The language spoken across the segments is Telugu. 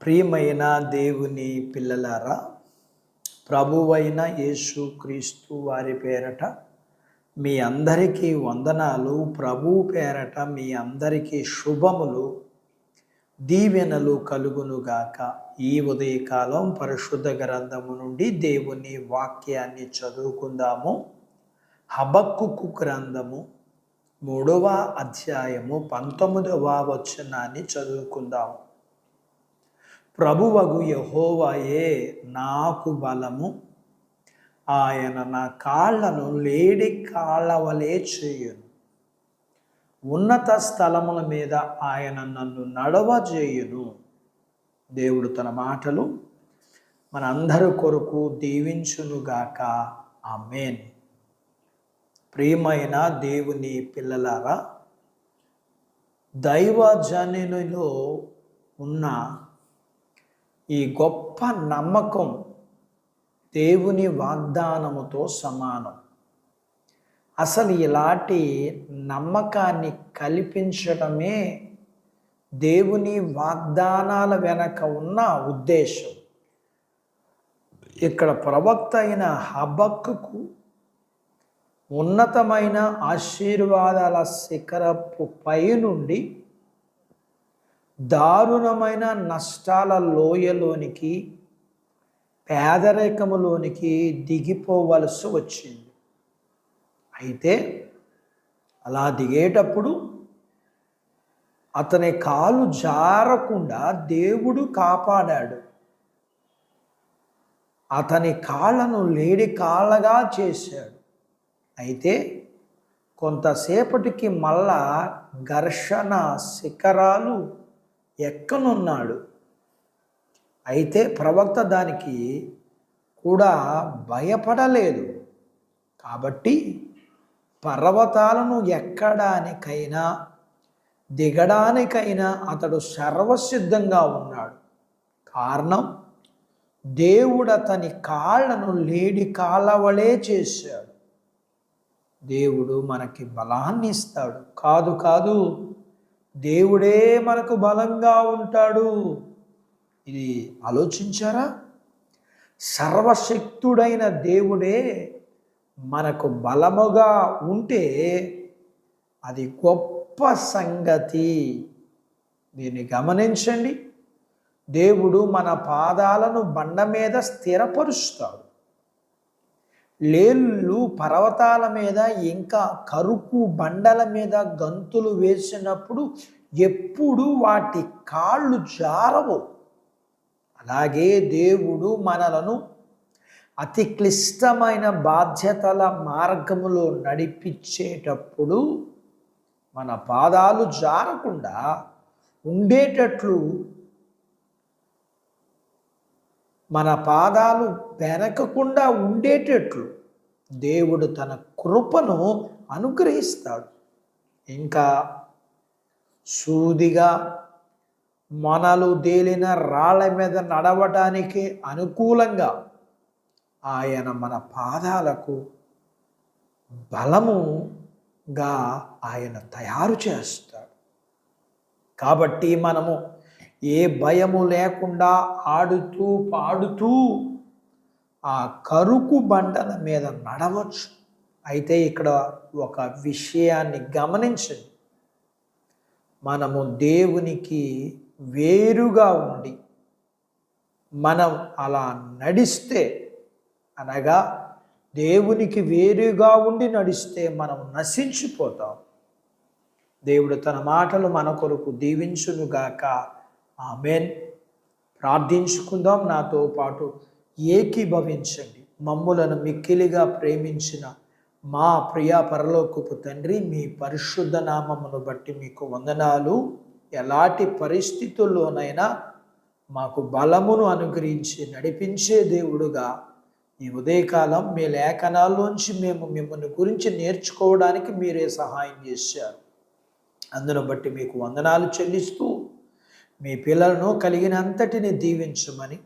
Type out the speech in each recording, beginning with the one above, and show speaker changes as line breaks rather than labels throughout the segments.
ప్రియమైన దేవుని పిల్లలారా, ప్రభువైన యేసు క్రీస్తు వారి పేరట మీ అందరికీ వందనాలు. ప్రభువు పేరట మీ అందరికీ శుభములు, దీవెనలు కలుగునుగాక. ఈ ఉదయకాలం పరిశుద్ధ గ్రంథము నుండి దేవుని వాక్యాన్ని చదువుకుందాము. హబక్కుకు గ్రంథము 3వ అధ్యాయము 19వ వచనాన్ని చదువుకుందాము. ప్రభువగు యెహోవాయే నాకు బలము, ఆయన నా కాళ్లను లేడి కాళ్ళవలే చేయును. ఉన్నత స్థలముల మీద ఆయన నన్ను నడవజేయును. దేవుడు తన మాటలు మనందరి కొరకు దీవించునుగాక. ఆమేన్. ప్రియమైన దేవుని పిల్లలారా, దైవజనునిలో ఉన్న ఈ గొప్ప నమ్మకం దేవుని వాగ్దానముతో సమానం. అసలు ఇలాంటి నమ్మకాన్ని కల్పించడమే దేవుని వాగ్దానాల వెనక ఉన్న ఉద్దేశం. ఇక్కడ ప్రవక్త అయిన హబక్కుకు ఉన్నతమైన ఆశీర్వాదాల శిఖరపు పై నుండి దారుణమైన నష్టాల లోయలోనికి, పేదరికములోనికి దిగిపోవలసి వచ్చింది. అయితే అలా దిగేటప్పుడు అతని కాలు జారకుండా దేవుడు కాపాడాడు. అతని కాళ్ళను లేడి కాళ్ళగా చేశాడు. అయితే కొంతసేపటికి మళ్ళా ఘర్షణ శిఖరాలు ఎక్కనున్నాడు. అయితే ప్రవక్త దానికి కూడా భయపడలేదు. కాబట్టి పర్వతాలను ఎక్కడానికైనా దిగడానికైనా అతడు సర్వసిద్ధంగా ఉన్నాడు. కారణం, దేవుడు అతని కాళ్ళను లేడి కాళ్ళవలే చేశాడు. దేవుడు మనకి బలాన్ని ఇస్తాడు. కాదు, దేవుడే మనకు బలంగా ఉంటాడు. ఇది ఆలోచించారా? సర్వశక్తుడైన దేవుడే మనకు బలముగా ఉంటే అది గొప్ప సంగతి. దీన్ని గమనించండి. దేవుడు మన పాదాలను బండ మీద స్థిరపరుస్తాడు. లేళ్ళు పర్వతాల మీద ఇంకా కరుకు బండల మీద గంతులు వేసినప్పుడు ఎప్పుడు వాటి కాళ్ళు జారవు. అలాగే దేవుడు మనలను అతి క్లిష్టమైన బాధ్యతల మార్గములో నడిపించేటప్పుడు మన పాదాలు జారకుండా ఉండేటట్లు, మన పాదాలు వెనకకుండా ఉండేటట్లు దేవుడు తన కృపను అనుగ్రహిస్తాడు. ఇంకా సూదిగా మనలు తేలిన రాళ్ల మీద నడవటానికి అనుకూలంగా ఆయన మన పాదాలకు బలముగా ఆయన తయారు చేస్తాడు. కాబట్టి మనము ఏ భయము లేకుండా ఆడుతూ పాడుతూ ఆ కరుకు బండల మీద నడవచ్చు. అయితే ఇక్కడ ఒక విషయాన్ని గమనించండి. మనము దేవునికి వేరుగా ఉండి మనం అలా నడిస్తే, అనగా దేవునికి వేరుగా ఉండి నడిస్తే మనం నశించిపోతాం. దేవుడు తన మాటలు మన కొరకు దీవించునుగాక. ఆమేన్. ప్రార్థించుకుందాం. నాతో పాటు ఏకీభవించండి. మమ్ములను మిక్కిలిగా ప్రేమించిన మా ప్రియ పరలోకపు తండ్రి, మీ పరిశుద్ధ నామమును బట్టి మీకు వందనాలు. ఎలాంటి పరిస్థితుల్లోనైనా మాకు బలమును అనుగ్రహించి నడిపించే దేవుడుగా ఈ ఉదయకాలం మీ లేఖనాల్లోంచి మేము మిమ్మల్ని గురించి నేర్చుకోవడానికి మీరే సహాయం చేశారు. అందును బట్టి మీకు వందనాలు చెల్లిస్తూ మీ పిల్లలను కలిగినంతటిని దీవించమని,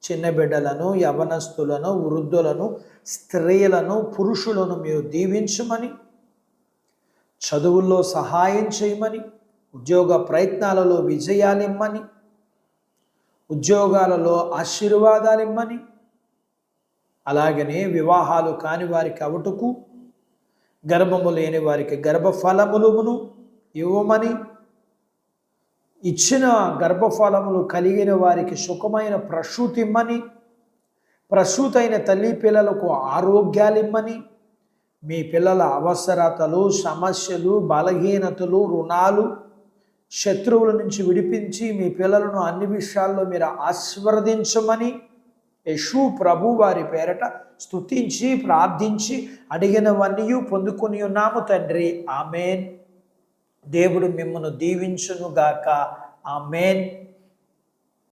చిన్న బిడ్డలను, యవనస్తులను, వృద్ధులను, స్త్రీలను, పురుషులను మీరు దీవించమని, చదువుల్లో సహాయం చేయమని, ఉద్యోగ ప్రయత్నాలలో విజయాలిమ్మని, ఉద్యోగాలలో ఆశీర్వాదాలు ఇమ్మని, అలాగనే వివాహాలు కాని వారికి అవుటకు, గర్భము లేని వారికి గర్భఫలములను ఇవ్వమని, ఇచ్చిన గర్భఫలములు కలిగిన వారికి సుఖమైన ప్రసూతి ఇమ్మని, ప్రసూతైన తల్లి పిల్లలకు ఆరోగ్యాలు ఇమ్మని, మీ పిల్లల అవసరతలు, సమస్యలు, బలహీనతలు, రుణాలు, శత్రువుల నుంచి విడిపించి మీ పిల్లలను అన్ని విషయాల్లో మీరు ఆశీర్వదించమని యేసు ప్రభు వారి పేరట స్తుతించి ప్రార్థించి అడిగినవన్నీ పొందుకొని ఉన్నాము తండ్రి. ఆమెన్. దేవుడు మిమ్మల్ని దీవించునుగాక. ఆమెన్.